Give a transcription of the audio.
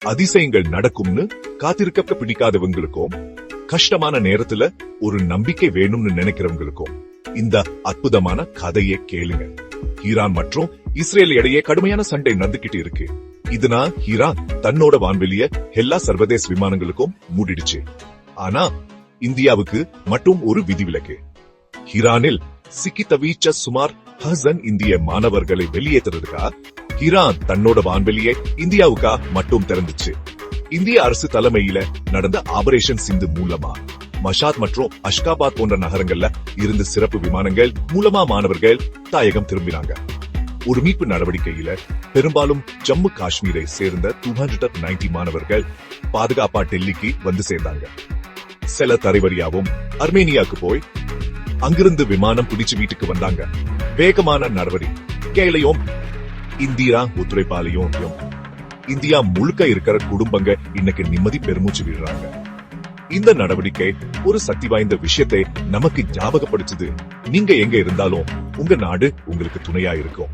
அதிசயங்கள் நடக்கும்னு காத்திருக்க பிடிக்காதவங்களுக்கும் கஷ்டமான நேரத்துல ஒரு நம்பிக்கை வேணும்னு நினைக்கிறவங்களுக்கும் இந்த அற்புதமான கதையை கேளுங்க. ஈரான் மற்றும் இஸ்ரேல் இடையே கடுமையான சண்டை நடந்துகிட்டு இருக்கு. இதனால் ஈரான் தன்னோட வான்வெளிய எல்லா சர்வதேச விமானங்களுக்கும் மூடிடுச்சு. ஆனா இந்தியாவுக்கு மட்டும் ஒரு விதிவிலக்கு. ஈரானில் சிக்கி தவிச்ச சுமார் 1000 இந்திய மாணவர்களை வெளியேற்றுறதுக்கா ஈரான் தன்னோட வான்வெளியை இந்தியாவுக்கா மட்டும் திறந்துச்சு. இந்திய அரசு தலைமையில நடந்த ஆபரேஷன் சிந்து மூலமா மஷாத் மற்றும் அஷ்காபாத் போன்ற நகரங்கள்ல இருந்து சிறப்பு விமானங்கள் மூலமா மாணவர்கள் தாயகம் திரும்பினாங்க. ஒரு மீட்பு நடவடிக்கையில பெரும்பாலும் ஜம்மு காஷ்மீரை சேர்ந்த 290 மாணவர்கள் பாதுகாப்பா டெல்லிக்கு வந்து சேர்ந்தாங்க. சில தரைவழியாவும் அர்மேனியாவுக்கு போய் அங்கிருந்து விமானம் பிடிச்சு வீட்டுக்கு வந்தாங்க. வேகமான நடவடிக்கையிலையும் இந்தியா ஒத்துழைப்பாலையும் இந்தியா முழுக்க இருக்கிற குடும்பங்க இன்னைக்கு நிம்மதி பெருமூச்சு விடுறாங்க. இந்த நடவடிக்கை ஒரு சக்தி வாய்ந்த விஷயத்தை நமக்கு ஞாபகப்படுத்துது. நீங்க எங்க இருந்தாலும் உங்க நாடு உங்களுக்கு துணையா இருக்கும்.